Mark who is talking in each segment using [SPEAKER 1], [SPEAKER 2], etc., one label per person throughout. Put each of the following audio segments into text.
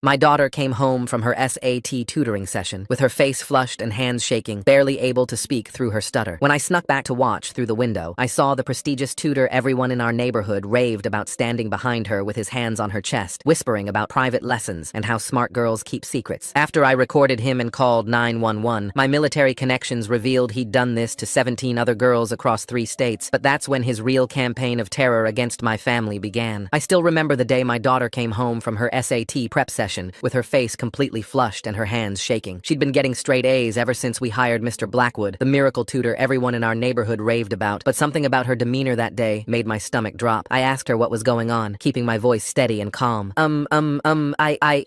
[SPEAKER 1] My daughter came home from her SAT tutoring session, with her face flushed and hands shaking, barely able to speak through her stutter. When I snuck back to watch through the window, I saw the prestigious tutor everyone in our neighborhood raved about standing behind her with his hands on her chest, whispering about private lessons and how smart girls keep secrets. After I recorded him and called 911, my military connections revealed he'd done this to 17 other girls across 3 states, but that's when his real campaign of terror against my family began. I still remember the day my daughter came home from her SAT prep session, with her face completely flushed and her hands shaking. She'd been getting straight A's ever since we hired Mr. Blackwood, the miracle tutor everyone in our neighborhood raved about, but something about her demeanor that day made my stomach drop. I asked her what was going on, keeping my voice steady and calm.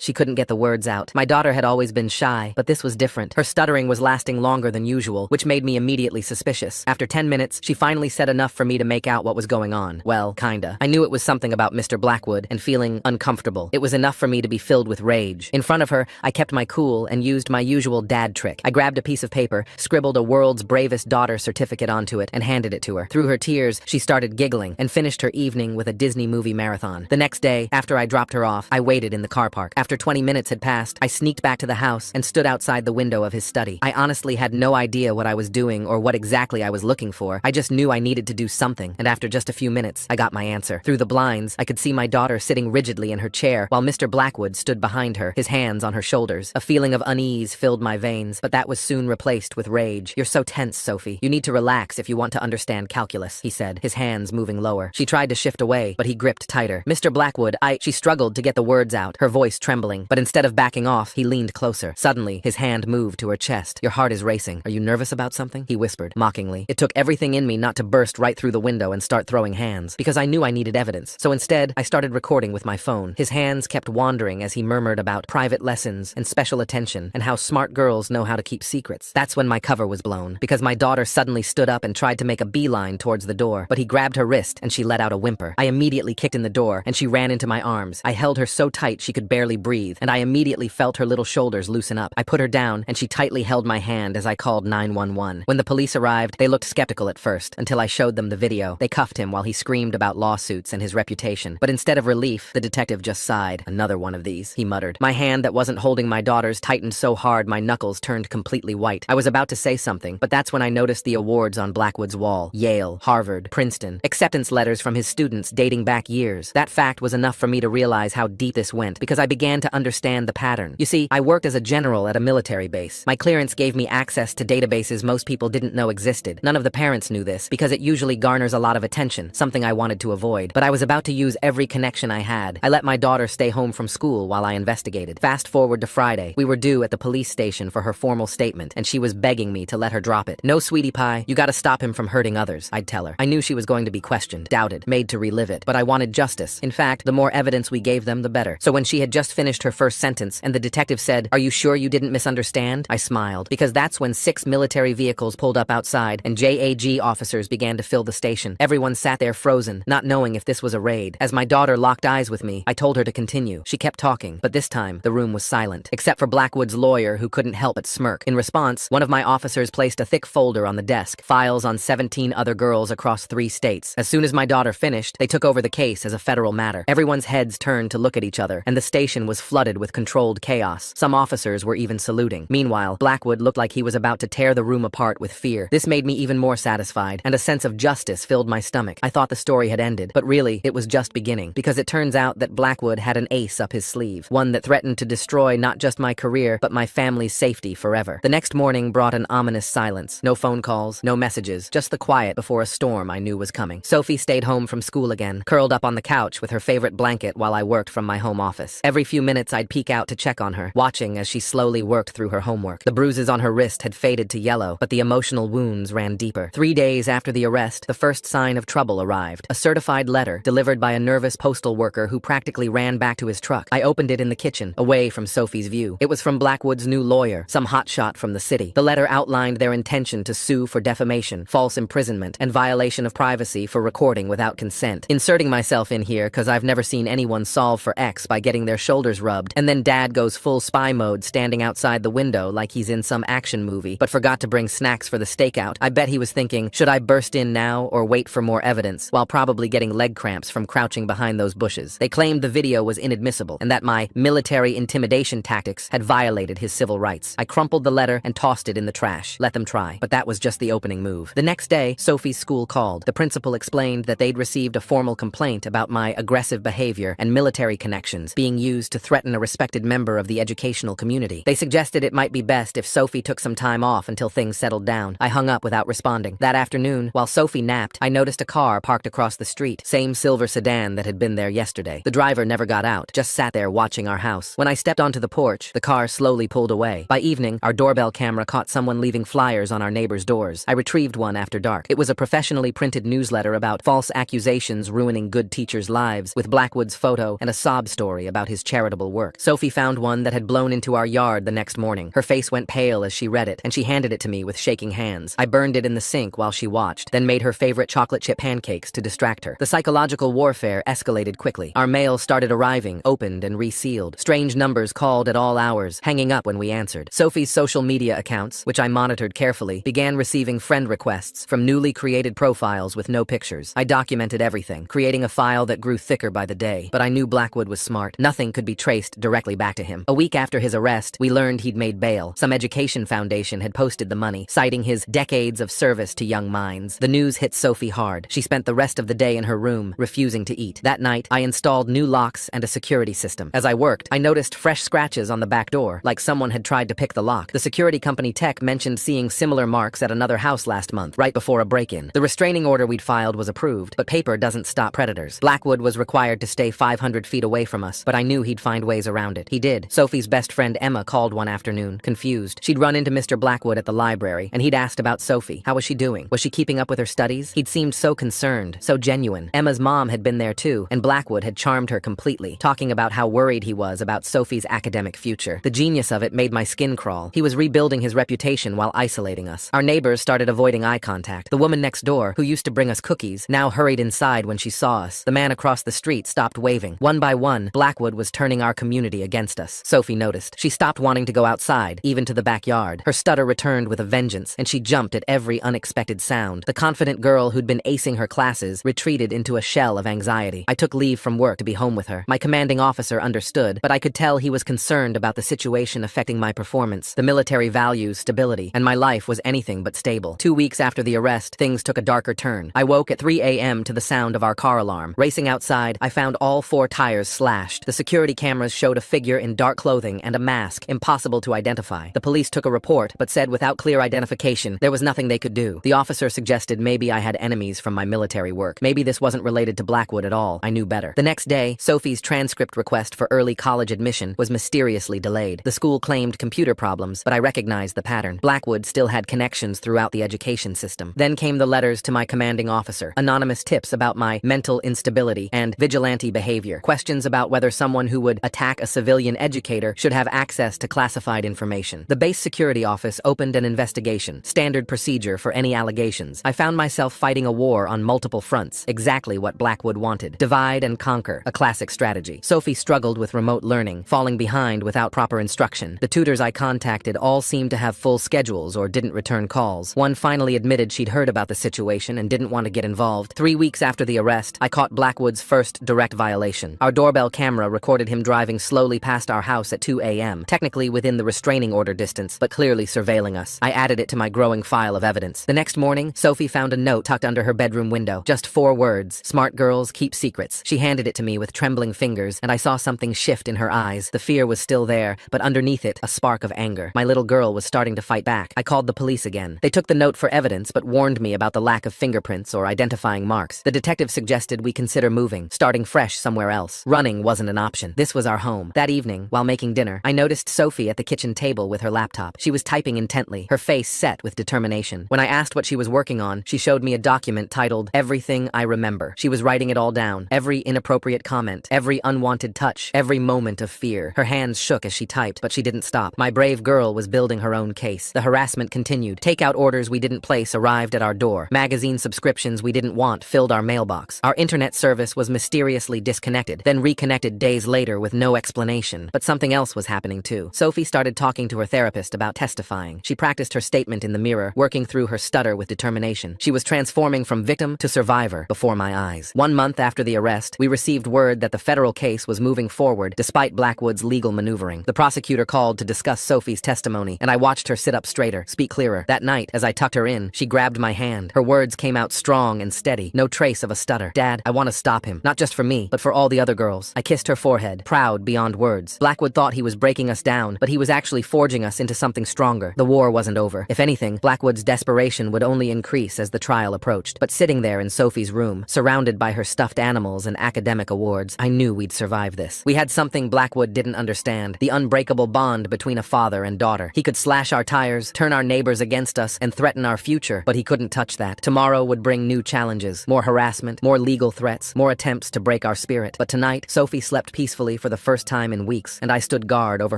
[SPEAKER 1] She couldn't get the words out. My daughter had always been shy, but this was different. Her stuttering was lasting longer than usual, which made me immediately suspicious. After 10 minutes, she finally said enough for me to make out what was going on. Well, kinda. I knew it was something about Mr. Blackwood and feeling uncomfortable. It was enough for me to be filled with rage. In front of her, I kept my cool and used my usual dad trick. I grabbed a piece of paper, scribbled a world's bravest daughter certificate onto it, and handed it to her. Through her tears, she started giggling and finished her evening with a Disney movie marathon. The next day, after I dropped her off, I waited in the car park. After 20 minutes had passed, I sneaked back to the house and stood outside the window of his study. I honestly had no idea what I was doing or what exactly I was looking for. I just knew I needed to do something, and after just a few minutes, I got my answer. Through the blinds, I could see my daughter sitting rigidly in her chair while Mr. Blackwood stood behind her, his hands on her shoulders. A feeling of unease filled my veins, but that was soon replaced with rage. "You're so tense, Sophie. You need to relax if you want to understand calculus," he said, his hands moving lower. She tried to shift away, but he gripped tighter. "Mr. Blackwood, She struggled to get the words out, her voice trembling, but instead of backing off, he leaned closer. Suddenly, his hand moved to her chest. "Your heart is racing. Are you nervous about something?" he whispered, mockingly. It took everything in me not to burst right through the window and start throwing hands, because I knew I needed evidence. So instead, I started recording with my phone. His hands kept wandering as he murmured about private lessons and special attention and how smart girls know how to keep secrets. That's when my cover was blown, because my daughter suddenly stood up and tried to make a beeline towards the door, but he grabbed her wrist and she let out a whimper. I immediately kicked in the door and she ran into my arms. I held her so tight she could barely breathe, and I immediately felt her little shoulders loosen up. I put her down and she tightly held my hand as I called 911. When the police arrived, they looked skeptical at first, until I showed them the video. They cuffed him while he screamed about lawsuits and his reputation. But instead of relief, the detective just sighed. "Another one of these," he muttered. My hand that wasn't holding my daughter's tightened so hard my knuckles turned completely white. I was about to say something, but that's when I noticed the awards on Blackwood's wall. Yale, Harvard, Princeton. Acceptance letters from his students dating back years. That fact was enough for me to realize how deep this went, because I began to understand the pattern. You see, I worked as a general at a military base. My clearance gave me access to databases most people didn't know existed. None of the parents knew this, because it usually garners a lot of attention, something I wanted to avoid. But I was about to use every connection I had. I let my daughter stay home from school while I investigated. Fast forward to Friday. We were due at the police station for her formal statement, and she was begging me to let her drop it. "No, sweetie pie, you gotta stop him from hurting others," I'd tell her. I knew she was going to be questioned, doubted, made to relive it, but I wanted justice. In fact, the more evidence we gave them, the better. So when she had just finished her first sentence and the detective said, "Are you sure you didn't misunderstand?" I smiled, because that's when 6 military vehicles pulled up outside and JAG officers began to fill the station. Everyone sat there frozen, not knowing if this was a raid. As my daughter locked eyes with me, I told her to continue. She kept talking, but this time, the room was silent, except for Blackwood's lawyer, who couldn't help but smirk. In response, one of my officers placed a thick folder on the desk, files on 17 other girls across 3 states. As soon as my daughter finished, they took over the case as a federal matter. Everyone's heads turned to look at each other, and the station was flooded with controlled chaos. Some officers were even saluting. Meanwhile, Blackwood looked like he was about to tear the room apart with fear. This made me even more satisfied, and a sense of justice filled my stomach. I thought the story had ended, but really, it was just beginning, because it turns out that Blackwood had an ace up his sleeve, one that threatened to destroy not just my career, but my family's safety forever. The next morning brought an ominous silence. No phone calls, no messages, just the quiet before a storm I knew was coming. Sophie stayed home from school again, curled up on the couch with her favorite blanket while I worked from my home office. Every few minutes I'd peek out to check on her, watching as she slowly worked through her homework. The bruises on her wrist had faded to yellow, but the emotional wounds ran deeper. 3 days after the arrest, the first sign of trouble arrived. A certified letter, delivered by a nervous postal worker who practically ran back to his truck. I opened it in the kitchen, away from Sophie's view. It was from Blackwood's new lawyer, some hotshot from the city. The letter outlined their intention to sue for defamation, false imprisonment, and violation of privacy for recording without consent. Inserting myself in here because I've never seen anyone solve for X by getting their shoulders rubbed, and then Dad goes full spy mode standing outside the window like he's in some action movie, but forgot to bring snacks for the stakeout. I bet he was thinking, should I burst in now or wait for more evidence, while probably getting leg cramps from crouching behind those bushes. They claimed the video was inadmissible, and that my my military intimidation tactics had violated his civil rights. I crumpled the letter and tossed it in the trash. Let them try. But that was just the opening move. The next day, Sophie's school called. The principal explained that they'd received a formal complaint about my aggressive behavior and military connections being used to threaten a respected member of the educational community. They suggested it might be best if Sophie took some time off until things settled down. I hung up without responding. That afternoon, while Sophie napped, I noticed a car parked across the street. Same silver sedan that had been there yesterday. The driver never got out, just sat there watching our house. When I stepped onto the porch, the car slowly pulled away. By evening, our doorbell camera caught someone leaving flyers on our neighbors' doors. I retrieved one after dark. It was a professionally printed newsletter about false accusations ruining good teachers' lives, with Blackwood's photo and a sob story about his charitable work. Sophie found one that had blown into our yard the next morning. Her face went pale as she read it, and she handed it to me with shaking hands. I burned it in the sink while she watched, then made her favorite chocolate chip pancakes to distract her. The psychological warfare escalated quickly. Our mail started arriving, opened and resealed. Strange numbers called at all hours, hanging up when we answered. Sophie's social media accounts, which I monitored carefully, began receiving friend requests from newly created profiles with no pictures. I documented everything, creating a file that grew thicker by the day. But I knew Blackwood was smart. Nothing could be traced directly back to him. A week after his arrest, we learned he'd made bail. Some education foundation had posted the money, citing his decades of service to young minds. The news hit Sophie hard. She spent the rest of the day in her room, refusing to eat. That night, I installed new locks and a security system. As I worked, I noticed fresh scratches on the back door, like someone had tried to pick the lock. The security company tech mentioned seeing similar marks at another house last month, right before a break-in. The restraining order we'd filed was approved, but paper doesn't stop predators. Blackwood was required to stay 500 feet away from us, but I knew he'd find ways around it. He did. Sophie's best friend Emma called one afternoon, confused. She'd run into Mr. Blackwood at the library, and he'd asked about Sophie. How was she doing? Was she keeping up with her studies? He'd seemed so concerned, so genuine. Emma's mom had been there too, and Blackwood had charmed her completely, talking about how worried he was about Sophie's academic future. The genius of it made my skin crawl. He was rebuilding his reputation while isolating us. Our neighbors started avoiding eye contact. The woman next door, who used to bring us cookies, now hurried inside when she saw us. The man across the street stopped waving. One by one, Blackwood was turning our community against us. Sophie noticed. She stopped wanting to go outside, even to the backyard. Her stutter returned with a vengeance, and she jumped at every unexpected sound. The confident girl who'd been acing her classes retreated into a shell of anxiety. I took leave from work to be home with her. My commanding officer understood, but I could tell he was concerned about the situation affecting my performance. The military values stability, and my life was anything but stable. 2 weeks after the arrest, things took a darker turn. I woke at 3 a.m. to the sound of our car alarm. Racing outside, I found all 4 tires slashed. The security cameras showed a figure in dark clothing and a mask, impossible to identify. The police took a report, but said without clear identification, there was nothing they could do. The officer suggested maybe I had enemies from my military work. Maybe this wasn't related to Blackwood at all. I knew better. The next day, Sophie's transcript request for early college admission was mysteriously delayed. The school claimed computer problems, but I recognized the pattern. Blackwood still had connections throughout the education system. Then came the letters to my commanding officer, anonymous tips about my mental instability and vigilante behavior, questions about whether someone who would attack a civilian educator should have access to classified information. The base security office opened an investigation, standard procedure for any allegations. I found myself fighting a war on multiple fronts, exactly what Blackwood wanted. Divide and conquer, a classic strategy. Sophie struggled with remote learning, falling behind without proper instruction. The tutors I contacted all seemed to have full schedules or didn't return calls. One finally admitted she'd heard about the situation and didn't want to get involved. 3 weeks after the arrest, I caught Blackwood's first direct violation. Our doorbell camera recorded him driving slowly past our house at 2 a.m., technically within the restraining order distance, but clearly surveilling us. I added it to my growing file of evidence. The next morning, Sophie found a note tucked under her bedroom window. Just 4 words: "Smart girls keep secrets." She handed it to me with trembling fingers, and I saw something shift in her eyes. The fear was still there, but underneath it, a spark of anger. My little girl was starting to fight back. I called the police again. They took the note for evidence, but warned me about the lack of fingerprints or identifying marks. The detective suggested we consider moving, starting fresh somewhere else. Running wasn't an option. This was our home. That evening, while making dinner, I noticed Sophie at the kitchen table with her laptop. She was typing intently, her face set with determination. When I asked what she was working on, she showed me a document titled "Everything I Remember." She was writing it all down. Every inappropriate comment, every unwanted touch, every moment of fear. Her hands shook as she typed, but she didn't stop. My brave girl was building her own case. The harassment continued. Takeout orders we didn't place arrived at our door. Magazine subscriptions we didn't want filled our mailbox. Our internet service was mysteriously disconnected, then reconnected days later with no explanation. But something else was happening too. Sophie started talking to her therapist about testifying. She practiced her statement in the mirror, working through her stutter with determination. She was transforming from victim to survivor before my eyes. 1 month after the arrest, we received word that the federal case was moving forward forward, despite Blackwood's legal maneuvering. The prosecutor called to discuss Sophie's testimony, and I watched her sit up straighter, speak clearer. That night, as I tucked her in, she grabbed my hand. Her words came out strong and steady, no trace of a stutter. "Dad, I want to stop him. Not just for me, but for all the other girls." I kissed her forehead, proud beyond words. Blackwood thought he was breaking us down, but he was actually forging us into something stronger. The war wasn't over. If anything, Blackwood's desperation would only increase as the trial approached. But sitting there in Sophie's room, surrounded by her stuffed animals and academic awards, I knew we'd survive this. We had something Blackwood didn't understand, the unbreakable bond between a father and daughter. He could slash our tires, turn our neighbors against us, and threaten our future, but he couldn't touch that. Tomorrow would bring new challenges, more harassment, more legal threats, more attempts to break our spirit. But tonight, Sophie slept peacefully for the first time in weeks, and I stood guard over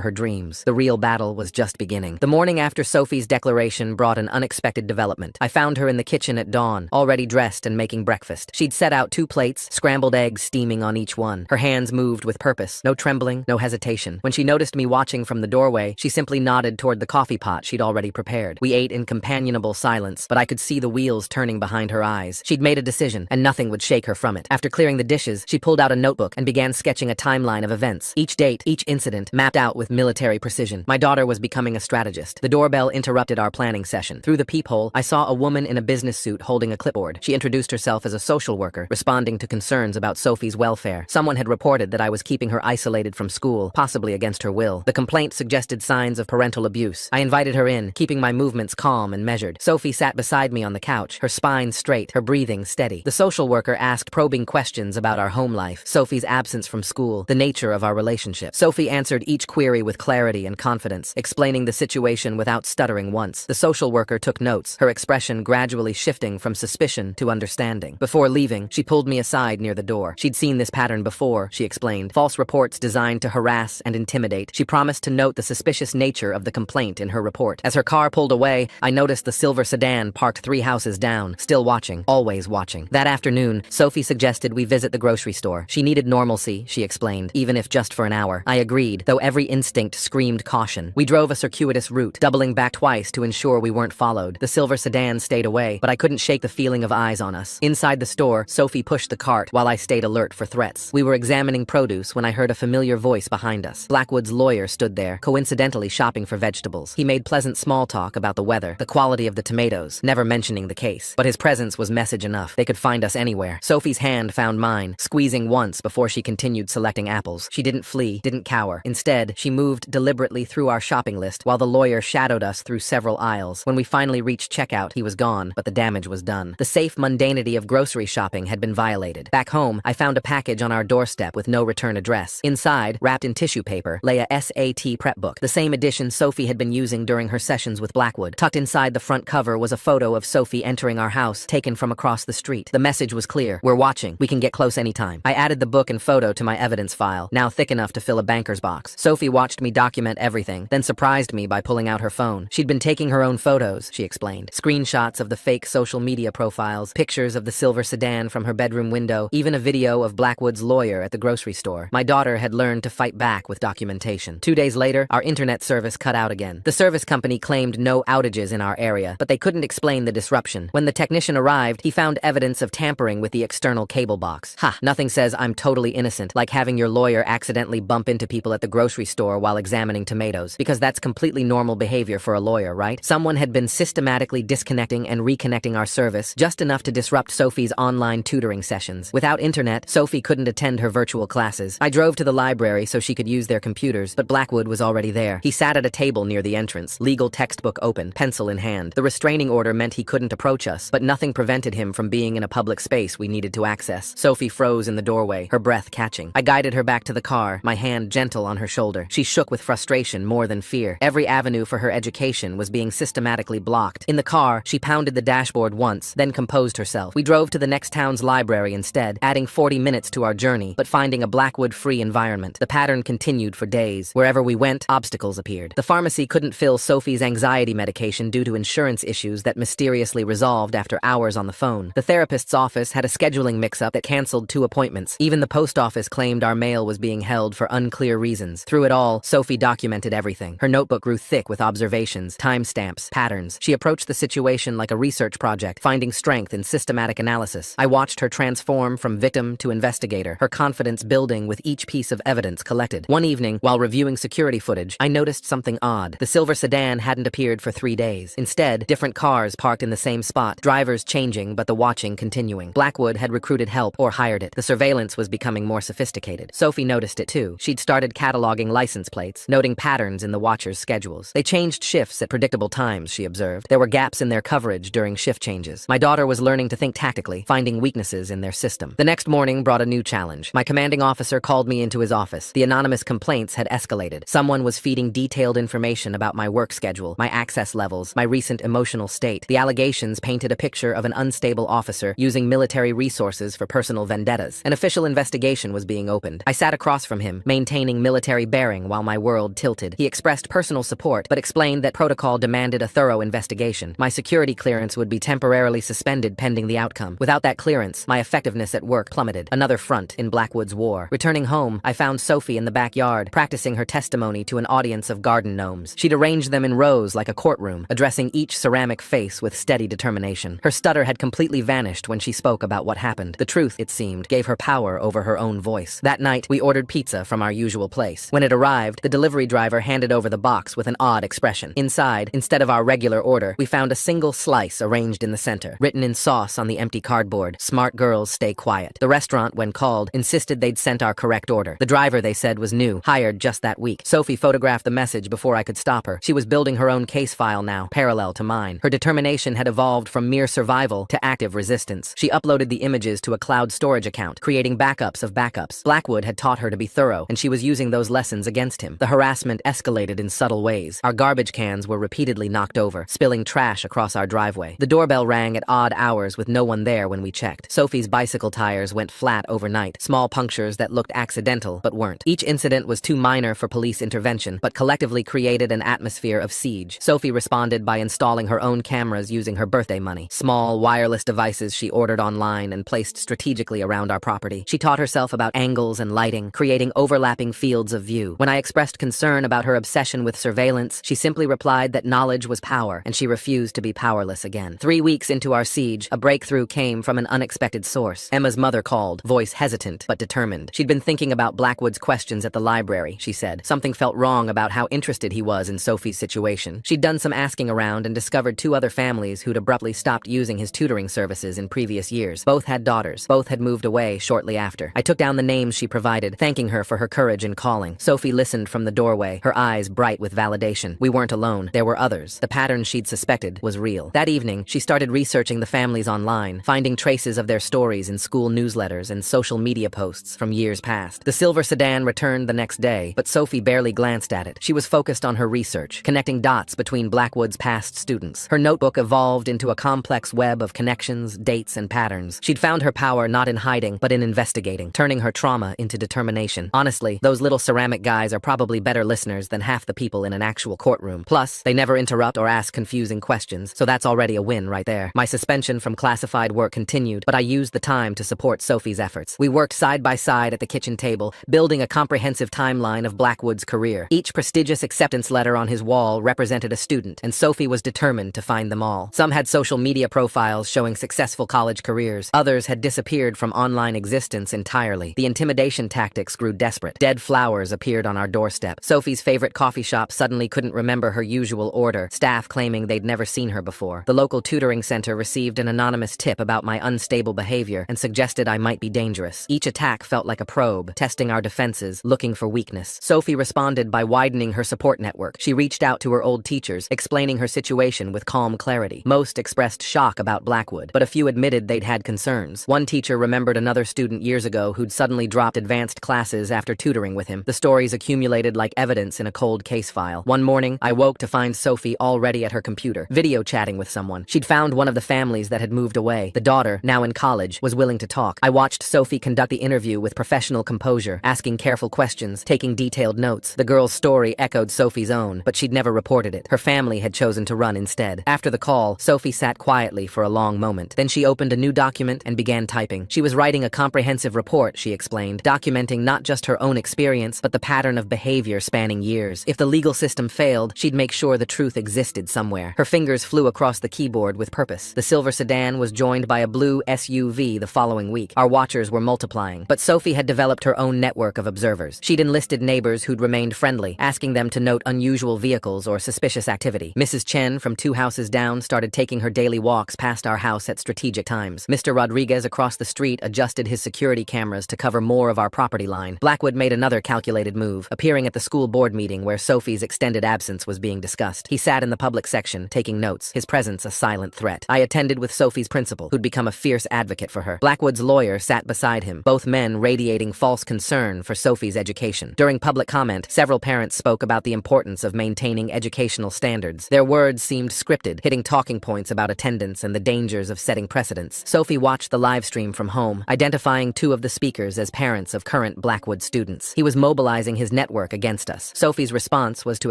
[SPEAKER 1] her dreams. The real battle was just beginning. The morning after Sophie's declaration brought an unexpected development. I found her in the kitchen at dawn, already dressed and making breakfast. She'd set out 2 plates, scrambled eggs steaming on each one. Her hands moved with purpose. No trembling, no hesitation. When she noticed me watching from the doorway, she simply nodded toward the coffee pot she'd already prepared. We ate in companionable silence, but I could see the wheels turning behind her eyes. She'd made a decision, and nothing would shake her from it. After clearing the dishes, she pulled out a notebook and began sketching a timeline of events. Each date, each incident, mapped out with military precision. My daughter was becoming a strategist. The doorbell interrupted our planning session. Through the peephole, I saw a woman in a business suit holding a clipboard. She introduced herself as a social worker, responding to concerns about Sophie's welfare. Someone had reported that I was keeping her isolated from school, possibly against her will. The complaint suggested signs of parental abuse. I invited her in, keeping my movements calm and measured. Sophie sat beside me on the couch, her spine straight, her breathing steady. The social worker asked probing questions about our home life, Sophie's absence from school, the nature of our relationship. Sophie answered each query with clarity and confidence, explaining the situation without stuttering once. The social worker took notes, her expression gradually shifting from suspicion to understanding. Before leaving, she pulled me aside near the door. She'd seen this pattern before, she explained. False reports designed to harass and intimidate. She promised to note the suspicious nature of the complaint in her report. As her car pulled away, I noticed the silver sedan parked 3 houses down, still watching, always watching. That afternoon, Sophie suggested we visit the grocery store. She needed normalcy, she explained, even if just for an hour. I agreed, though every instinct screamed caution. We drove a circuitous route, doubling back twice to ensure we weren't followed. The silver sedan stayed away, but I couldn't shake the feeling of eyes on us. Inside the store, Sophie pushed the cart while I stayed alert for threats. We were examining produce when I heard a familiar voice behind us. Blackwood's lawyer stood there, coincidentally shopping for vegetables. He made pleasant small talk about the weather, the quality of the tomatoes, never mentioning the case. But his presence was message enough. They could find us anywhere. Sophie's hand found mine, squeezing once before she continued selecting apples. She didn't flee, didn't cower. Instead, she moved deliberately through our shopping list while the lawyer shadowed us through several aisles. When we finally reached checkout, he was gone, but the damage was done. The safe mundanity of grocery shopping had been violated. Back home, I found a package on our doorstep with no return address. Inside, wrapped in tissue paper, lay a SAT prep book, the same edition Sophie had been using during her sessions with Blackwood. Tucked inside the front cover was a photo of Sophie entering our house, taken from across the street. The message was clear. We're watching. We can get close anytime. I added the book and photo to my evidence file, now thick enough to fill a banker's box. Sophie watched me document everything, then surprised me by pulling out her phone. She'd been taking her own photos, she explained. Screenshots of the fake social media profiles, pictures of the silver sedan from her bedroom window, even a video of Blackwood's lawyer at the grocery store. My daughter had learned to fight back with documentation. 2 days later, our internet service cut out again. The service company claimed no outages in our area, but they couldn't explain the disruption. When the technician arrived, he found evidence of tampering with the external cable box. Ha! Nothing says I'm totally innocent, like having your lawyer accidentally bump into people at the grocery store while examining tomatoes, because that's completely normal behavior for a lawyer, right? Someone had been systematically disconnecting and reconnecting our service, just enough to disrupt Sophie's online tutoring sessions. Without internet, Sophie couldn't attend her virtual classes. I drove to the library so she could use their computers, but Blackwood was already there. He sat at a table near the entrance, legal textbook open, pencil in hand. The restraining order meant he couldn't approach us, but nothing prevented him from being in a public space we needed to access. Sophie froze in the doorway, her breath catching. I guided her back to the car, my hand gentle on her shoulder. She shook with frustration more than fear. Every avenue for her education was being systematically blocked. In the car, she pounded the dashboard once, then composed herself. We drove to the next town's library instead, adding 40 minutes to our journey, but finding a Blackwood-free environment. The pattern continued for days. Wherever we went, obstacles appeared. The pharmacy couldn't fill Sophie's anxiety medication due to insurance issues that mysteriously resolved after hours on the phone. The therapist's office had a scheduling mix-up that canceled 2 appointments. Even the post office claimed our mail was being held for unclear reasons. Through it all, Sophie documented everything. Her notebook grew thick with observations, timestamps, patterns. She approached the situation like a research project, finding strength in systematic analysis. I watched her transform from victim to investigator, her confidence building with each each piece of evidence collected. One evening, while reviewing security footage, I noticed something odd. The silver sedan hadn't appeared for 3 days. Instead, different cars parked in the same spot, drivers changing but the watching continuing. Blackwood had recruited help or hired it. The surveillance was becoming more sophisticated. Sophie noticed it too. She'd started cataloging license plates, noting patterns in the watchers' schedules. They changed shifts at predictable times, she observed. There were gaps in their coverage during shift changes. My daughter was learning to think tactically, finding weaknesses in their system. The next morning brought a new challenge. My commanding officer called me into his office. The anonymous complaints had escalated. Someone was feeding detailed information about my work schedule, my access levels, my recent emotional state. The allegations painted a picture of an unstable officer using military resources for personal vendettas. An official investigation was being opened. I sat across from him, maintaining military bearing while my world tilted. He expressed personal support, but explained that protocol demanded a thorough investigation. My security clearance would be temporarily suspended pending the outcome. Without that clearance, my effectiveness at work plummeted. Another front in Blackwood's war. Returning home, I found Sophie in the backyard, practicing her testimony to an audience of garden gnomes. She'd arranged them in rows like a courtroom, addressing each ceramic face with steady determination. Her stutter had completely vanished when she spoke about what happened. The truth, it seemed, gave her power over her own voice. That night, we ordered pizza from our usual place. When it arrived, the delivery driver handed over the box with an odd expression. Inside, instead of our regular order, we found a single slice arranged in the center, written in sauce on the empty cardboard. "Smart girls stay quiet." The restaurant, when called, insisted they'd sent our correct order. The driver, they said, was new, hired just that week. Sophie photographed the message before I could stop her. She was building her own case file now, parallel to mine. Her determination had evolved from mere survival to active resistance. She uploaded the images to a cloud storage account, creating backups of backups. Blackwood had taught her to be thorough, and she was using those lessons against him. The harassment escalated in subtle ways. Our garbage cans were repeatedly knocked over, spilling trash across our driveway. The doorbell rang at odd hours with no one there when we checked. Sophie's bicycle tires went flat overnight, small punctures that looked accidental but weren't. Each incident was too minor for police intervention, but collectively created an atmosphere of siege. Sophie responded by installing her own cameras using her birthday money, small wireless devices she ordered online and placed strategically around our property. She taught herself about angles and lighting, creating overlapping fields of view. When I expressed concern about her obsession with surveillance, she simply replied that knowledge was power, and she refused to be powerless again. 3 weeks into our siege, a breakthrough came from an unexpected source. Emma's mother called, voice hesitant but determined. She'd been thinking about Blackwood's questions at the library, she said. Something felt wrong about how interested he was in Sophie's situation. She'd done some asking around and discovered 2 other families who'd abruptly stopped using his tutoring services in previous years. Both had daughters. Both had moved away shortly after. I took down the names she provided, thanking her for her courage in calling. Sophie listened from the doorway, her eyes bright with validation. We weren't alone. There were others. The pattern she'd suspected was real. That evening, she started researching the families online, finding traces of their stories in school newsletters and social media posts from years past. The silver sedan returned the next day, but Sophie barely glanced at it. She was focused on her research, connecting dots between Blackwood's past students. Her notebook evolved into a complex web of connections, dates, and patterns. She'd found her power not in hiding, but in investigating, turning her trauma into determination. Honestly, those little ceramic guys are probably better listeners than half the people in an actual courtroom. Plus, they never interrupt or ask confusing questions, so that's already a win right there. My suspension from classified work continued, but I used the time to support Sophie's efforts. We worked side by side at the kitchen table, building a comprehensive timeline of Blackwood's career. Each prestigious acceptance letter on his wall represented a student, and Sophie was determined to find them all. Some had social media profiles showing successful college careers. Others had disappeared from online existence entirely. The intimidation tactics grew desperate. Dead flowers appeared on our doorstep. Sophie's favorite coffee shop suddenly couldn't remember her usual order, staff claiming they'd never seen her before. The local tutoring center received an anonymous tip about my unstable behavior and suggested I might be dangerous. Each attack felt like a probe, testing our defenses, looking for weakness. Sophie responded by widening her support network. She reached out to her old teachers, explaining her situation with calm clarity. Most expressed shock about Blackwood, but a few admitted they'd had concerns. One teacher remembered another student years ago who'd suddenly dropped advanced classes after tutoring with him. The stories accumulated like evidence in a cold case file. One morning, I woke to find Sophie already at her computer, video chatting with someone. She'd found one of the families that had moved away. The daughter, now in college, was willing to talk. I watched Sophie conduct the interview with professional composure, asking careful questions, taking detailed notes. The girl's story echoed Sophie's own, but she'd never reported it. Her family had chosen to run instead. After the call, Sophie sat quietly for a long moment. Then she opened a new document and began typing. She was writing a comprehensive report, she explained, documenting not just her own experience, but the pattern of behavior spanning years. If the legal system failed, she'd make sure the truth existed somewhere. Her fingers flew across the keyboard with purpose. The silver sedan was joined by a blue SUV the following week. Our watchers were multiplying, but Sophie had developed her her own network of observers. She'd enlisted neighbors who'd remained friendly, asking them to note unusual vehicles or suspicious activity. Mrs. Chen, from 2 houses down, started taking her daily walks past our house at strategic times. Mr. Rodriguez across the street adjusted his security cameras to cover more of our property line. Blackwood made another calculated move, appearing at the school board meeting where Sophie's extended absence was being discussed. He sat in the public section, taking notes, his presence a silent threat. I attended with Sophie's principal, who'd become a fierce advocate for her. Blackwood's lawyer sat beside him, both men radiating false concern for Sophie's education. During public comment, several parents spoke about the importance of maintaining educational standards. Their words seemed scripted, hitting talking points about attendance and the dangers of setting precedents. Sophie watched the live stream from home, identifying 2 of the speakers as parents of current Blackwood students. He was mobilizing his network against us. Sophie's response was to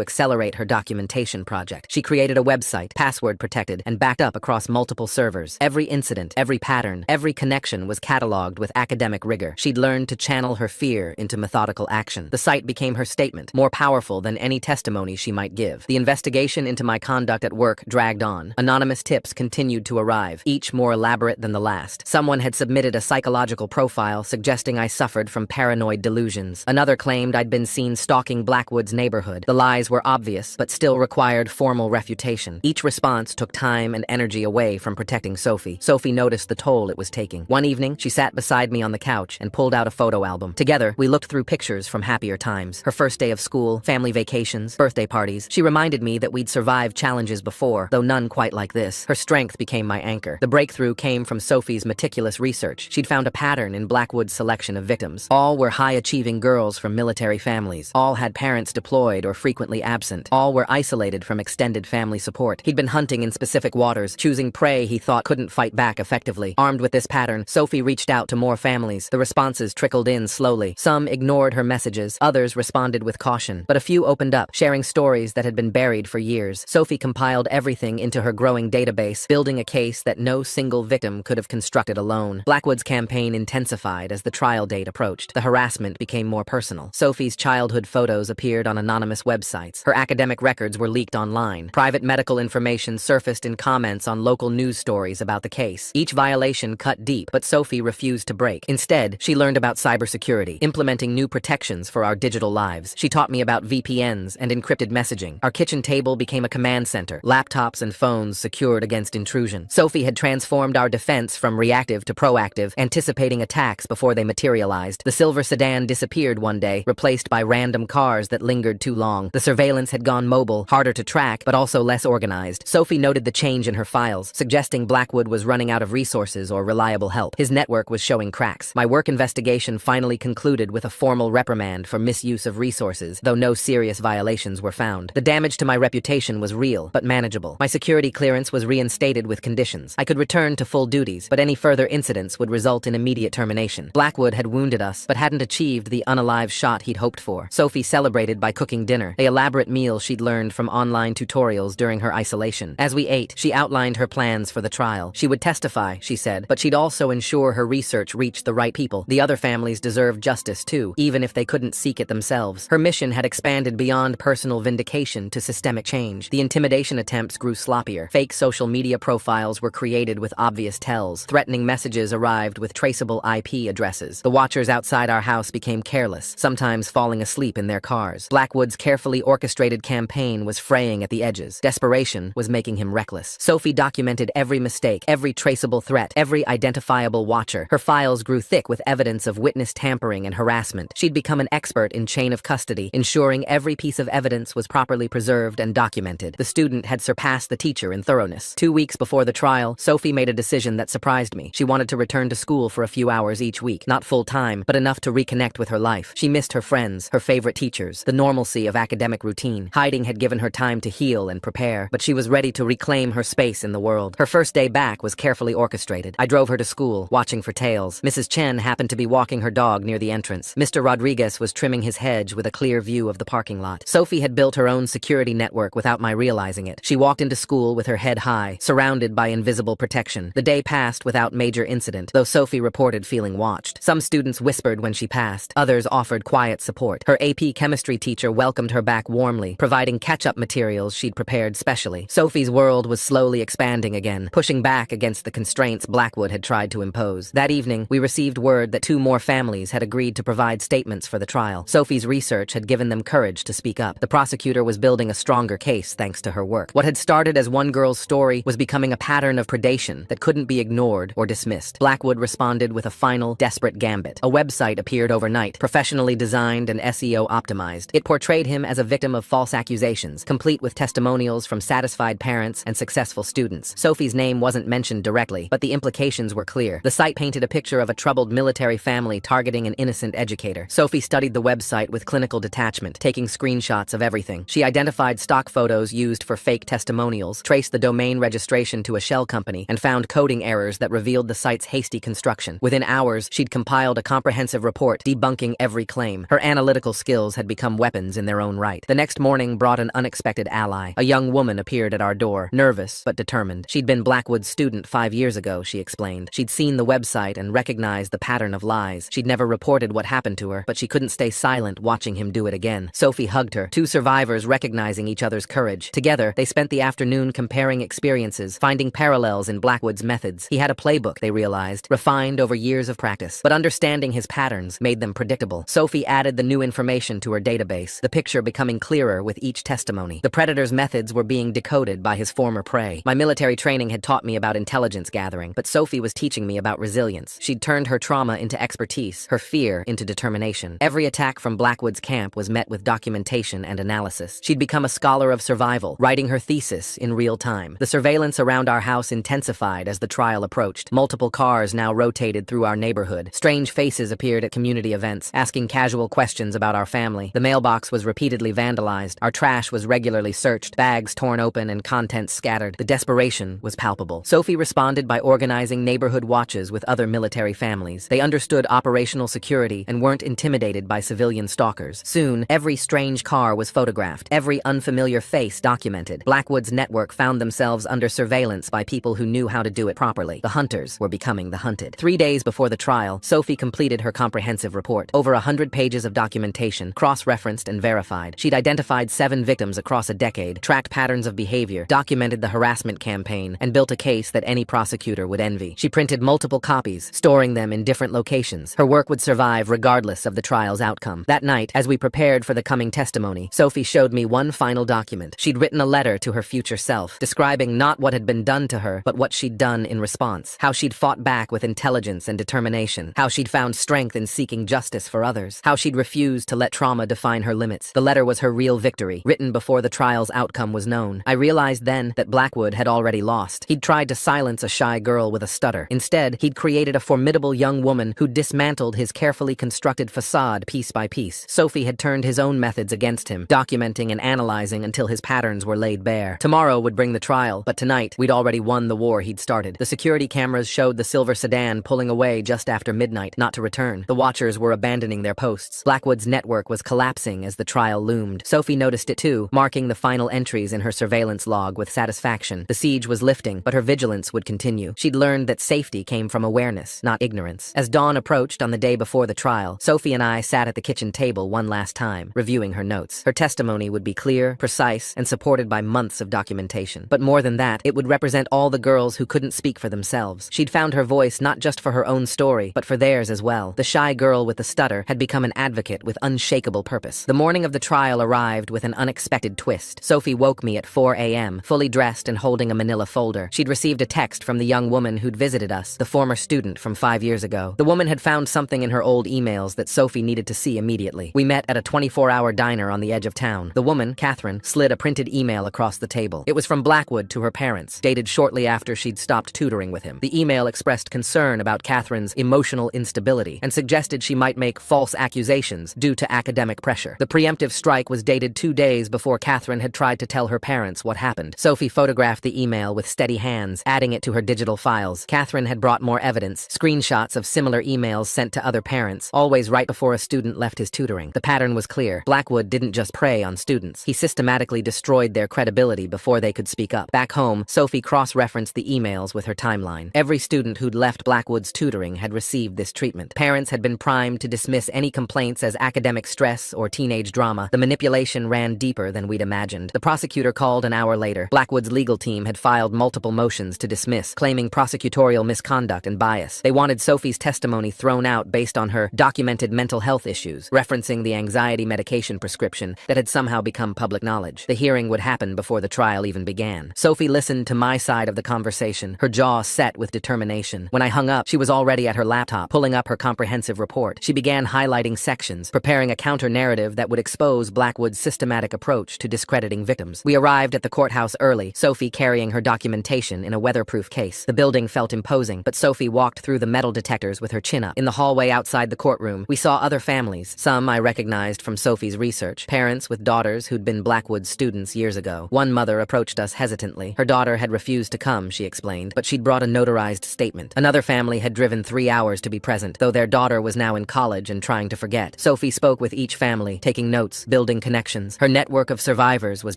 [SPEAKER 1] accelerate her documentation project. She created a website, password protected, and backed up across multiple servers. Every incident, every pattern, every connection was cataloged with academic rigor. She'd learned to channel her fear into methodical action. The site became her statement, more powerful than any testimony she might give. The investigation into my conduct at work dragged on. Anonymous tips continued to arrive, each more elaborate than the last. Someone had submitted a psychological profile suggesting I suffered from paranoid delusions. Another claimed I'd been seen stalking Blackwood's neighborhood. The lies were obvious, but still required formal refutation. Each response took time and energy away from protecting Sophie. Sophie noticed the toll it was taking. One evening, she sat beside me on the couch and pulled out a photo album. Together, we looked through pictures from happier times. Her first day of school, family vacations, birthday parties. She reminded me that we'd survived challenges before, though none quite like this. Her strength became my anchor. The breakthrough came from Sophie's meticulous research. She'd found a pattern in Blackwood's selection of victims. All were high-achieving girls from military families. All had parents deployed or frequently absent. All were isolated from extended family support. He'd been hunting in specific waters, choosing prey he thought couldn't fight back effectively. Armed with this pattern, Sophie reached out to more families. The responses trickled in slowly. Some ignored her messages, others responded with caution. But a few opened up, sharing stories that had been buried for years. Sophie compiled everything into her growing database, building a case that no single victim could have constructed alone. Blackwood's campaign intensified as the trial date approached. The harassment became more personal. Sophie's childhood photos appeared on anonymous websites. Her academic records were leaked online. Private medical information surfaced in comments on local news stories about the case. Each violation cut deep, but Sophie refused to break. Instead, she learned about cybersecurity, implementing new protections for our digital lives. She taught me about VPNs and encrypted messaging. Our kitchen table became a command center, laptops and phones secured against intrusion. Sophie had transformed our defense from reactive to proactive, anticipating attacks before they materialized. The silver sedan disappeared one day, replaced by random cars that lingered too long. The surveillance had gone mobile, harder to track, but also less organized. Sophie noted the change in her files, suggesting Blackwood was running out of resources or reliable help. His network was showing cracks. My work investigation finally concluded with a formal reprimand for misuse of resources, though no serious violations were found. The damage to my reputation was real, but manageable. My security clearance was reinstated with conditions. I could return to full duties, but any further incidents would result in immediate termination. Blackwood had wounded us, but hadn't achieved the unalive shot he'd hoped for. Sophie celebrated by cooking dinner, the elaborate meal she'd learned from online tutorials during her isolation. As we ate, she outlined her plans for the trial. She would testify, she said, but she'd also ensure her research reached the right people. The other families deserved justice too, even if they couldn't seek it themselves. Her mission had expanded beyond personal vindication to systemic change. The intimidation attempts grew sloppier. Fake social media profiles were created with obvious tells. Threatening messages arrived with traceable IP addresses. The watchers outside our house became careless, sometimes falling asleep in their cars. Blackwood's carefully orchestrated campaign was fraying at the edges. Desperation was making him reckless. Sophie documented every mistake, every traceable threat, every identifiable watcher. Her files grew thick with evidence of witness tampering and harassment. She'd become an expert in chain of custody, ensuring every piece of evidence was properly preserved and documented. The student had surpassed the teacher in thoroughness. 2 weeks before the trial, Sophie made a decision that surprised me. She wanted to return to school for a few hours each week, not full-time, but enough to reconnect with her life. She missed her friends, her favorite teachers, the normalcy of academic routine. Hiding had given her time to heal and prepare, but she was ready to reclaim her space in the world. Her first day back was carefully orchestrated. I drove her to school, watching for tails. Mrs. Chen happened to be walking her dog near the entrance. Mr. Rodriguez was trimming his hedge with a clear view of the parking lot. Sophie had built her own security network without my realizing it. She walked into school with her head high, surrounded by invisible protection. The day passed without major incident, though Sophie reported feeling watched. Some students whispered when she passed, others offered quiet support. Her AP chemistry teacher welcomed her back warmly, providing catch-up materials she'd prepared specially. Sophie's world was slowly expanding again, pushing back against the constraints Blackwood had tried to impose. That evening, we received word that 2 more families attorneys had agreed to provide statements for the trial. Sophie's research had given them courage to speak up. The prosecutor was building a stronger case thanks to her work. What had started as one girl's story was becoming a pattern of predation that couldn't be ignored or dismissed. Blackwood responded with a final, desperate gambit. A website appeared overnight, professionally designed and SEO optimized. It portrayed him as a victim of false accusations, complete with testimonials from satisfied parents and successful students. Sophie's name wasn't mentioned directly, but the implications were clear. The site painted a picture of a troubled military family targeting an innocent educator. Sophie studied the website with clinical detachment, taking screenshots of everything. She identified stock photos used for fake testimonials, traced the domain registration to a shell company, and found coding errors that revealed the site's hasty construction. Within hours, she'd compiled a comprehensive report debunking every claim. Her analytical skills had become weapons in their own right. The next morning brought an unexpected ally. A young woman appeared at our door, nervous but determined. She'd been Blackwood's student 5 years ago, she explained. She'd seen the website and recognized the pattern of lies. She'd never reported what happened to her, but she couldn't stay silent watching him do it again. Sophie hugged her, two survivors recognizing each other's courage. Together, they spent the afternoon comparing experiences, finding parallels in Blackwood's methods. He had a playbook, they realized, refined over years of practice. But understanding his patterns made them predictable. Sophie added the new information to her database, the picture becoming clearer with each testimony. The predator's methods were being decoded by his former prey. My military training had taught me about intelligence gathering, but Sophie was teaching me about resilience. She'd turned her trauma into expertise, her fear into determination. Every attack from Blackwood's camp was met with documentation and analysis. She'd become a scholar of survival, writing her thesis in real time. The surveillance around our house intensified as the trial approached. Multiple cars now rotated through our neighborhood. Strange faces appeared at community events, asking casual questions about our family. The mailbox was repeatedly vandalized. Our trash was regularly searched, bags torn open and contents scattered. The desperation was palpable. Sophie responded by organizing neighborhood watches with other military families. They understood operational security and weren't intimidated by civilian stalkers. Soon, every strange car was photographed, every unfamiliar face documented. Blackwood's network found themselves under surveillance by people who knew how to do it properly. The hunters were becoming the hunted. 3 days before the trial, Sophie completed her comprehensive report. Over 100 pages of documentation, cross-referenced and verified. She'd identified 7 victims across a decade, tracked patterns of behavior, documented the harassment campaign, and built a case that any prosecutor would envy. She printed multiple copies, storing them in different locations. Her work would survive regardless of the trial's outcome. That night, as we prepared for the coming testimony, Sophie showed me one final document. She'd written a letter to her future self, describing not what had been done to her, but what she'd done in response. How she'd fought back with intelligence and determination. How she'd found strength in seeking justice for others. How she'd refused to let trauma define her limits. The letter was her real victory, written before the trial's outcome was known. I realized then that Blackwood had already lost. He'd tried to silence a shy girl with a stutter. Instead, he'd created a formidable young woman who dismantled his carefully constructed facade piece by piece. Sophie had turned his own methods against him, documenting and analyzing until his patterns were laid bare. Tomorrow would bring the trial, but tonight, we'd already won the war he'd started. The security cameras showed the silver sedan pulling away just after midnight, not to return. The watchers were abandoning their posts. Blackwood's network was collapsing as the trial loomed. Sophie noticed it too, marking the final entries in her surveillance log with satisfaction. The siege was lifting, but her vigilance would continue. She'd learned that safety came from awareness, not ignorance. As dawn approached on the day before the trial, Sophie and I sat at the kitchen table one last time, reviewing her notes. Her testimony would be clear, precise, and supported by months of documentation. But more than that, it would represent all the girls who couldn't speak for themselves. She'd found her voice not just for her own story, but for theirs as well. The shy girl with the stutter had become an advocate with unshakable purpose. The morning of the trial arrived with an unexpected twist. Sophie woke me at 4 a.m., fully dressed and holding a manila folder. She'd received a text from the young woman who'd visited us, the former student from 5 years ago. The woman had found something in her old emails that Sophie needed to see immediately. We met at a 24-hour diner on the edge of town. The woman, Catherine, slid a printed email across the table. It was from Blackwood to her parents, dated shortly after she'd stopped tutoring with him. The email expressed concern about Catherine's emotional instability and suggested she might make false accusations due to academic pressure. The preemptive strike was dated 2 days before Catherine had tried to tell her parents what happened. Sophie photographed the email with steady hands, adding it to her digital files. Catherine had brought more evidence, screenshots of similar emails sent to other parents, always right before a student left his tutoring. The pattern was clear. Blackwood didn't just prey on students. He systematically destroyed their credibility before they could speak up. Back home, Sophie cross-referenced the emails with her timeline. Every student who'd left Blackwood's tutoring had received this treatment. Parents had been primed to dismiss any complaints as academic stress or teenage drama. The manipulation ran deeper than we'd imagined. The prosecutor called an hour later. Blackwood's legal team had filed multiple motions to dismiss, claiming prosecutorial misconduct and bias. They wanted Sophie's testimony thrown out based based on her documented mental health issues, referencing the anxiety medication prescription that had somehow become public knowledge. The hearing would happen before the trial even began. Sophie listened to my side of the conversation, her jaw set with determination. When I hung up, she was already at her laptop, pulling up her comprehensive report. She began highlighting sections, preparing a counter-narrative that would expose Blackwood's systematic approach to discrediting victims. We arrived at the courthouse early, Sophie carrying her documentation in a weatherproof case. The building felt imposing, but Sophie walked through the metal detectors with her chin up. In the hallway outside the courtroom, we saw other families. Some I recognized from Sophie's research, parents with daughters who'd been Blackwood's students years ago. One mother approached us hesitantly. Her daughter had refused to come, she explained, but she'd brought a notarized statement. Another family had driven 3 hours to be present, though their daughter was now in college and trying to forget. Sophie spoke with each family, taking notes, building connections. Her network of survivors was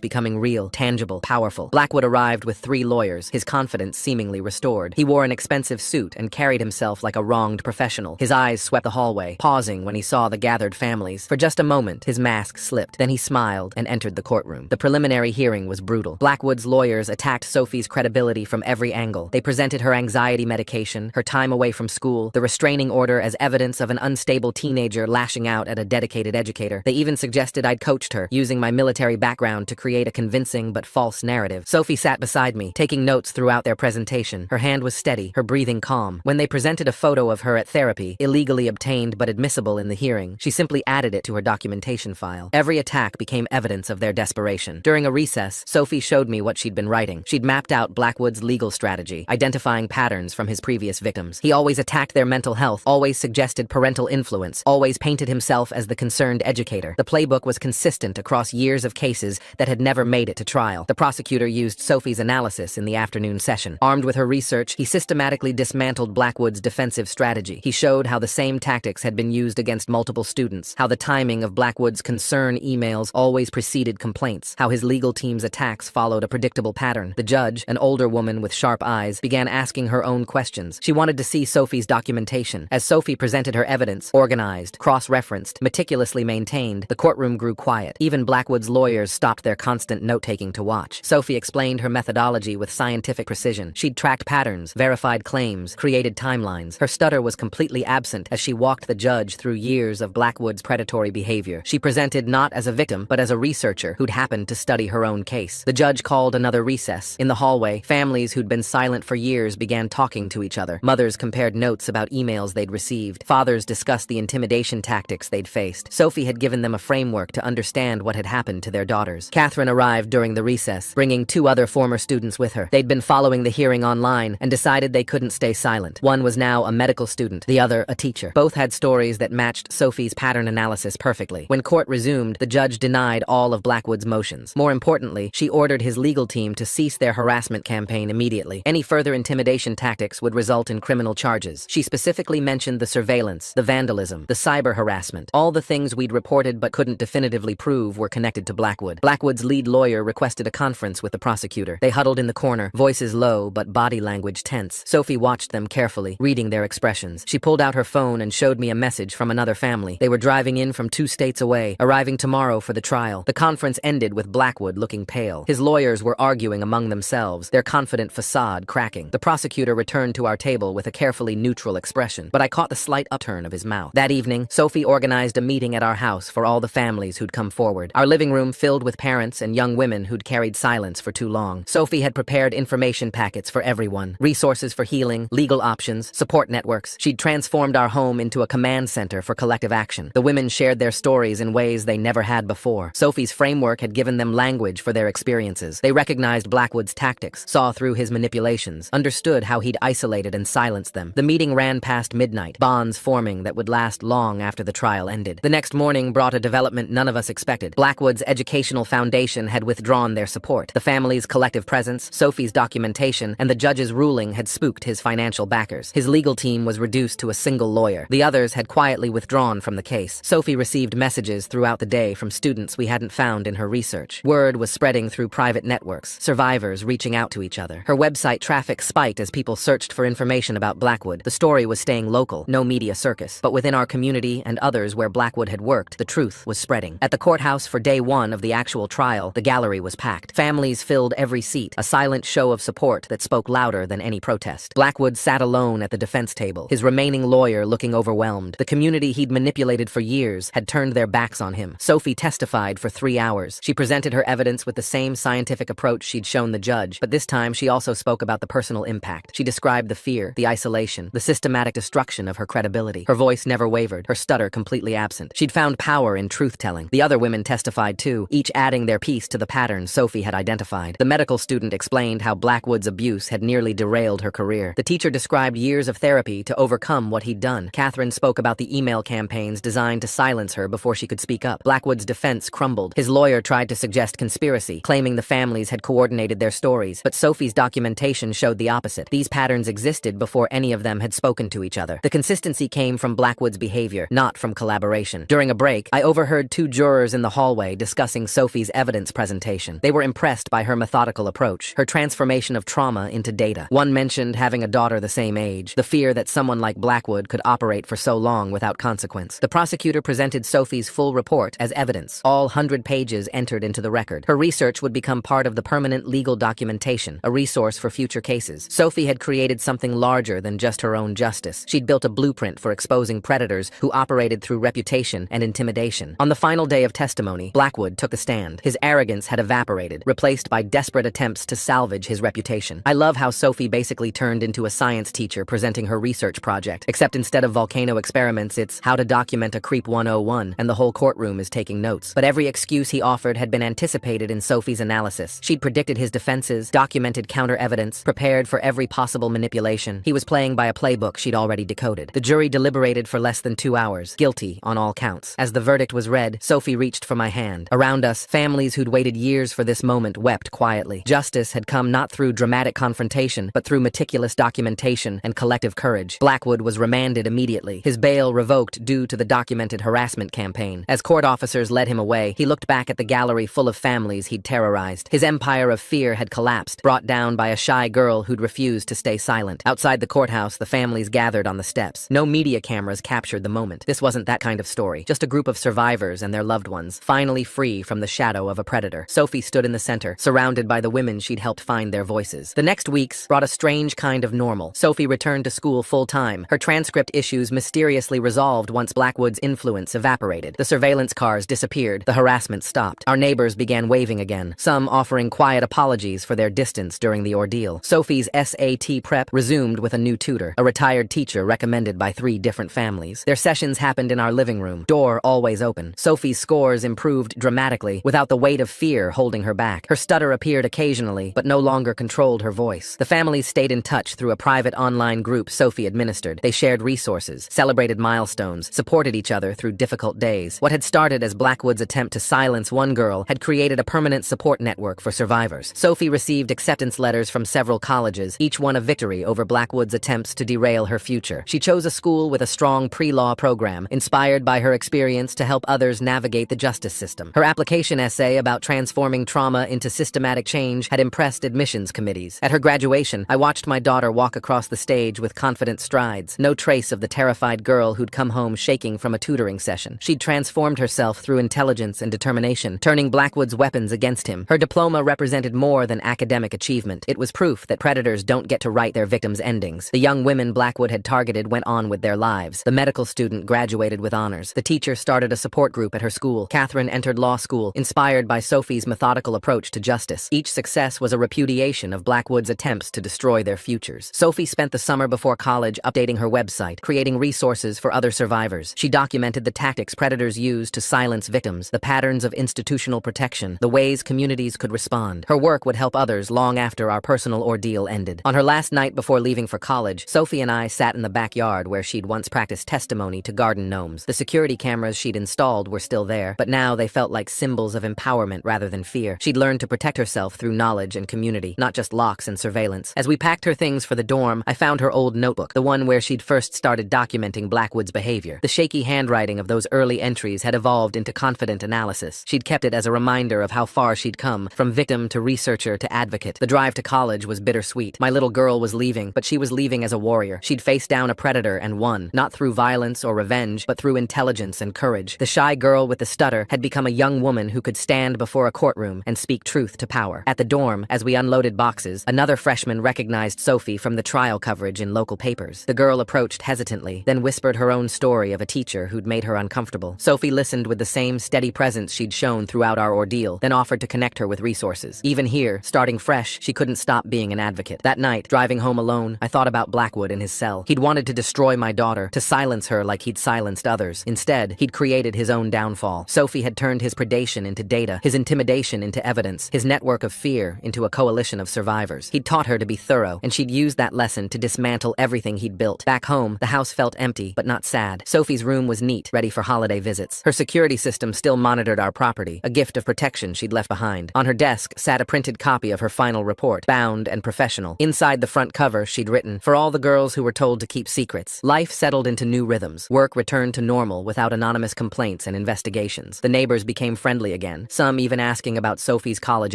[SPEAKER 1] becoming real, tangible, powerful. Blackwood arrived with 3 lawyers, his confidence seemingly restored. He wore an expensive suit and carried himself like a wronged professional. His eyes swept the hallway, pausing when he saw the gathered families. For just a moment, his mask slipped. Then he smiled and entered the courtroom. The preliminary hearing was brutal. Blackwood's lawyers attacked Sophie's credibility from every angle. They presented her anxiety medication, her time away from school, the restraining order as evidence of an unstable teenager lashing out at a dedicated educator. They even suggested I'd coached her, using my military background to create a convincing but false narrative. Sophie sat beside me, taking notes throughout their presentation. Her hand was steady, her breathing calm. When they presented a photo of her at therapy, illegally obtained but admissible in the hearing, she simply added it to her documentation file. Every attack became evidence of their desperation. During a recess, Sophie showed me what she'd been writing. She'd mapped out Blackwood's legal strategy, identifying patterns from his previous victims. He always attacked their mental health, always suggested parental influence, always painted himself as the concerned educator. The playbook was consistent across years of cases that had never made it to trial. The prosecutor used Sophie's analysis in the afternoon session. Armed with her research, he systematically dismantled Blackwood's defensive strategy. He showed how the same tactics had been used against multiple students, how the timing of Blackwood's concern emails always preceded complaints, how his legal team's attacks followed a predictable pattern. The judge, an older woman with sharp eyes, began asking her own questions. She wanted to see Sophie's documentation. As Sophie presented her evidence, organized, cross-referenced, meticulously maintained, the courtroom grew quiet. Even Blackwood's lawyers stopped their constant note-taking to watch. Sophie explained her methodology with scientific precision. She'd tracked patterns, verified claims, created timelines. Her stutter was completely absent as she walked the judge through years of Blackwood's predatory behavior. She presented not as a victim, but as a researcher who'd happened to study her own case. The judge called another recess. In the hallway, families who'd been silent for years began talking to each other. Mothers compared notes about emails they'd received. Fathers discussed the intimidation tactics they'd faced. Sophie had given them a framework to understand what had happened to their daughters. Catherine arrived during the recess, bringing 2 other former students with her. They'd been following the hearing online and decided they couldn't stay silent. One was now a medical student, the other a teacher. Both had stories that matched Sophie's pattern analysis perfectly. When court resumed, the judge denied all of Blackwood's motions. More importantly, she ordered his legal team to cease their harassment campaign immediately. Any further intimidation tactics would result in criminal charges. She specifically mentioned the surveillance, the vandalism, the cyber harassment. All the things we'd reported but couldn't definitively prove were connected to Blackwood. Blackwood's lead lawyer requested a conference with the prosecutor. They huddled in the corner, voices low but body language tense. Sophie watched them carefully, reading their expressions. She pulled out her phone and showed me a message from another family. They were driving in from 2 states away, arriving tomorrow for the trial. The conference ended with Blackwood looking pale. His lawyers were arguing among themselves, their confident facade cracking. The prosecutor returned to our table with a carefully neutral expression, but I caught the slight upturn of his mouth. That evening, Sophie organized a meeting at our house for all the families who'd come forward. Our living room filled with parents and young women who'd carried silence for too long. Sophie had prepared information packets for everyone, resources for healing, legal options, support networks. She'd transformed our home into a command center for collective action. The women shared their stories in ways they never had before. Sophie's framework had given them language for their experiences. They recognized Blackwood's tactics, saw through his manipulations, understood how he'd isolated and silenced them. The meeting ran past midnight, bonds forming that would last long after the trial ended. The next morning brought a development none of us expected. Blackwood's educational foundation had withdrawn their support. The family's collective presence, Sophie's documentation, and the judge's ruling had spooked his financial backers. His legal team was reduced to a single lawyer. The others had quietly withdrawn from the case. Sophie received messages throughout the day from students we hadn't found in her research. Word was spreading through private networks, survivors reaching out to each other. Her website traffic spiked as people searched for information about Blackwood. The story was staying local, no media circus. But within our community and others where Blackwood had worked, the truth was spreading. At the courthouse for day 1 of the actual trial, the gallery was packed. Families filled every seat, a silent show of support that spoke louder than any protest. Blackwood sat alone at the defense table, his remaining lawyer chair, looking overwhelmed. The community he'd manipulated for years had turned their backs on him. Sophie testified for 3 hours. She presented her evidence with the same scientific approach she'd shown the judge, but this time she also spoke about the personal impact. She described the fear, the isolation, the systematic destruction of her credibility. Her voice never wavered, her stutter completely absent. She'd found power in truth-telling. The other women testified too, each adding their piece to the pattern Sophie had identified. The medical student explained how Blackwood's abuse had nearly derailed her career. The teacher described years of therapy to overcome what he'd done. Catherine spoke about the email campaigns designed to silence her before she could speak up. Blackwood's defense crumbled. His lawyer tried to suggest conspiracy, claiming the families had coordinated their stories, but Sophie's documentation showed the opposite. These patterns existed before any of them had spoken to each other. The consistency came from Blackwood's behavior, not from collaboration. During a break, I overheard 2 jurors in the hallway discussing Sophie's evidence presentation. They were impressed by her methodical approach, her transformation of trauma into data. One mentioned having a daughter the same age, the fear that someone like Blackwood could operate for so long without consequence. The prosecutor presented Sophie's full report as evidence. All 100 pages entered into the record. Her research would become part of the permanent legal documentation, a resource for future cases. Sophie had created something larger than just her own justice. She'd built a blueprint for exposing predators who operated through reputation and intimidation. On the final day of testimony, Blackwood took a stand. His arrogance had evaporated, replaced by desperate attempts to salvage his reputation. I love how Sophie basically turned into a science teacher presenting her research project, except instead of volcano experiments, it's how to document a creep 101, and the whole courtroom is taking notes. But every excuse he offered had been anticipated in Sophie's analysis. She'd predicted his defenses, documented counter-evidence, prepared for every possible manipulation. He was playing by a playbook she'd already decoded. The jury deliberated for less than 2 hours, guilty on all counts. As the verdict was read, Sophie reached for my hand. Around us, families who'd waited years for this moment wept quietly. Justice had come not through dramatic confrontation, but through meticulous documentation and collective courage. Blackwood was remanded immediately, his bail revoked due to the documented harassment campaign. As court officers led him away, he looked back at the gallery full of families he'd terrorized. His empire of fear had collapsed, brought down by a shy girl who'd refused to stay silent. Outside the courthouse, the families gathered on the steps. No media cameras captured the moment. This wasn't that kind of story, just a group of survivors and their loved ones, finally free from the shadow of a predator. Sophie stood in the center, surrounded by the women she'd helped find their voices. The next weeks brought a strange kind of normal. Sophie returned to school full-time. Her transcript issues mysteriously resolved once Blackwood's influence evaporated. The surveillance cars disappeared. The harassment stopped. Our neighbors began waving again, some offering quiet apologies for their distance during the ordeal. Sophie's SAT prep resumed with a new tutor, a retired teacher recommended by 3 different families. Their sessions happened in our living room, door always open. Sophie's scores improved dramatically, without the weight of fear holding her back. Her stutter appeared occasionally, but no longer controlled her voice. The families stayed in touch through a private online group Sophie administered. They shared resources, celebrated milestones, supported each other through difficult days. What had started as Blackwood's attempt to silence one girl had created a permanent support network for survivors. Sophie received acceptance letters from several colleges, each one a victory over Blackwood's attempts to derail her future. She chose a school with a strong pre-law program, inspired by her experience to help others navigate the justice system. Her application essay about transforming trauma into systematic change had impressed admissions committees. At her graduation, I watched my daughter walk across the stage with confident strides, no trace of the terrified girl who'd come home shaking from a tutoring session. She'd transformed herself through intelligence and determination, turning Blackwood's weapons against him. Her diploma represented more than academic achievement. It was proof that predators don't get to write their victims' endings. The young women Blackwood had targeted went on with their lives. The medical student graduated with honors. The teacher started a support group at her school. Catherine entered law school, inspired by Sophie's methodical approach to justice. Each success was a repudiation of Blackwood's attempts to destroy their futures. Sophie spent the summer before college updating her website, creating resources for other survivors. She documented the tactics predators used to silence victims, the patterns of institutional protection, the ways communities could respond. Her work would help others long after our personal ordeal ended. On her last night before leaving for college, Sophie and I sat in the backyard where she'd once practiced testimony to garden gnomes. The security cameras she'd installed were still there, but now they felt like symbols of empowerment rather than fear. She'd learned to protect herself through knowledge and community, not just locks and surveillance. As we packed her things for the dorm, I found her old notebook, the one where she'd first started documenting Blackwood's behavior. The shaky handwriting of those early entries had evolved into confident analysis. She'd kept it as a reminder of how far she'd come, from victim to researcher to advocate. The drive to college was bittersweet. My little girl was leaving, but she was leaving as a warrior. She'd faced down a predator and won, not through violence or revenge, but through intelligence and courage. The shy girl with the stutter had become a young woman who could stand before a courtroom and speak truth to power. At the dorm, as we unloaded boxes, another freshman recognized Sophie from the trial coverage in local papers. The girl approached hesitantly, then whispered her own story of a teacher who'd made her uncomfortable. Sophie listened with the same steady presence she'd shown throughout our ordeal, then offered to connect her with resources. Even here, starting fresh, she couldn't stop being an advocate. That night, driving home alone, I thought about Blackwood in his cell. He'd wanted to destroy my daughter, to silence her like he'd silenced others. Instead, he'd created his own downfall. Sophie had turned his predation into data, his intimidation into evidence, his network of fear into a coalition of survivors. He'd taught her to be thorough, and she'd used that lesson to dismantle everything he'd built. Back home, the house felt empty, but not sad. Sophie's room was neat, ready for holiday visits. Her security system still monitored our property, a gift of protection she'd left behind. On her desk sat a printed copy of her final report, bound and professional. Inside the front cover, she'd written, "For all the girls who were told to keep secrets." Life settled into new rhythms. Work returned to normal without anonymous complaints and investigations. The neighbors became friendly again, some even asking about Sophie's college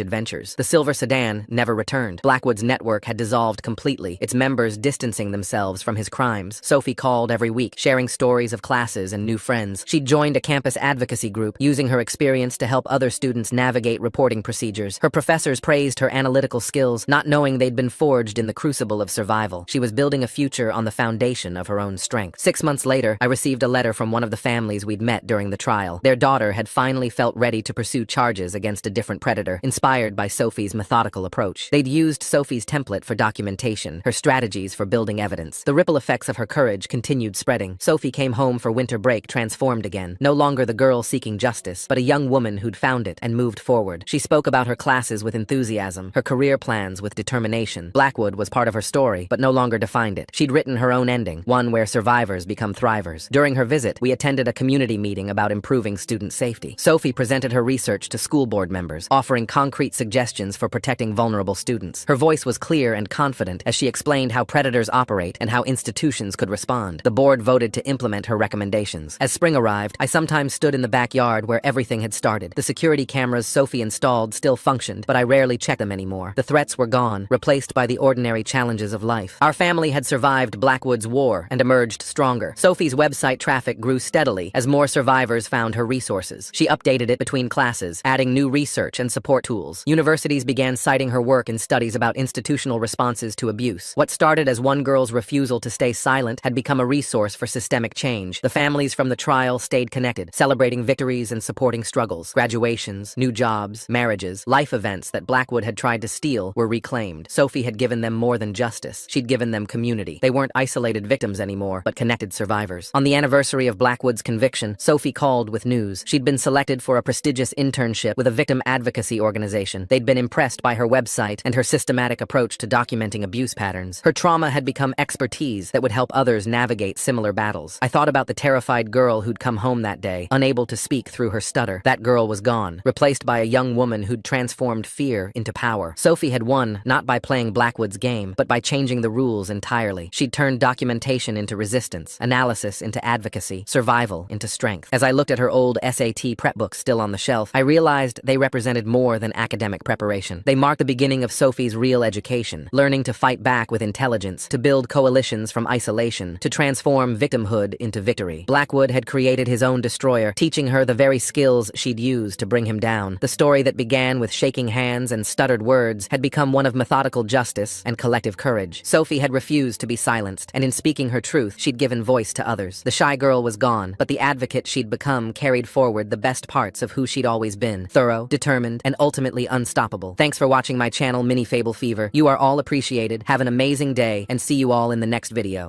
[SPEAKER 1] adventures. The silver sedan never returned. Blackwood's network had dissolved completely, its members distancing themselves from his crimes. Sophie called every week, sharing stories of classes and new friends. She'd joined a campus advocacy group, using her experience to help other students navigate reporting procedures. Her professors praised her analytical skills, not knowing they'd been forged in the crucible of survival. She was building a future on the foundation of her own strength. 6 months later, I received a letter from one of the families we'd met during the trial. Their daughter had finally felt ready to pursue charges against a different predator, inspired by Sophie's methodical approach. They'd used Sophie's template for documentation, her strategies for building evidence. The ripple effects of her courage continued spreading. Sophie came home for winter break transformed again, no longer the girl seeking justice, but a young woman who'd found it and moved forward. She spoke about her classes with enthusiasm, her career plans with determination. Blackwood was part of her story, but no longer defined it. She'd written her own ending, one where survivors become thrivers. During her visit, we attended a community meeting about improving student safety. Sophie presented her research to school board members, offering concrete suggestions for protecting vulnerable students. Her voice was clear and confident as she explained how predators operate and how institutions could respond. The board voted to implement her recommendations. As spring arrived, I sometimes stood in the backyard where everything had started. The security cameras Sophie installed still functioned, but I rarely checked them anymore. The threats were gone, replaced by the ordinary challenges of life. Our family had survived Blackwood's war and emerged stronger. Sophie's website traffic grew steadily as more survivors found her resources. She updated it between classes, adding new research and support tools. Universities began citing her work in studies about institutional responses to abuse. What started as one girl's refusal to stay silent had become a resource for systemic change. The families from the trial stayed connected, celebrating victories and supporting struggles. Graduations, new jobs, marriages, life events that Blackwood had tried to steal were reclaimed. Sophie had given them more than justice. She'd given them community. They weren't isolated victims anymore, but connected survivors. On the anniversary of Blackwood's conviction, Sophie called with news. She'd been selected for a prestigious internship with a victim advocacy organization. They'd been impressed by her website and her systematic approach to documenting abuse patterns. Her trauma had become expertise that would help others navigate similar battles. I thought about the terrified girl who'd come home that day, unable to speak through her stutter. That girl was gone, replaced by a young woman who'd transformed fear into power. Sophie had won, not by playing Blackwood's game, but by changing the rules entirely. She'd turned documentation into resistance, analysis into advocacy, survival into strength. As I looked at her old SAT prep books still on the shelf, I realized they represented more than academic preparation. They marked the beginning of Sophie's real education, learning to fight back with intelligence, to build coalitions from isolation, to transform victimhood into victory. Blackwood had created his own destroyer, teaching her the very skills she'd used to bring him down. The story that began with shaking hands and stuttered words had become one of methodical justice and collective courage. Sophie had refused to be silenced, and in speaking her truth, she'd given voice to others. The shy girl was gone, but the advocate she'd become carried forward the best parts of who she'd always been: thorough, determined, and ultimately unstoppable. Thanks for watching my channel, Mini Fable Fever. You are all appreciated. Have an amazing day, and see you all in the next video.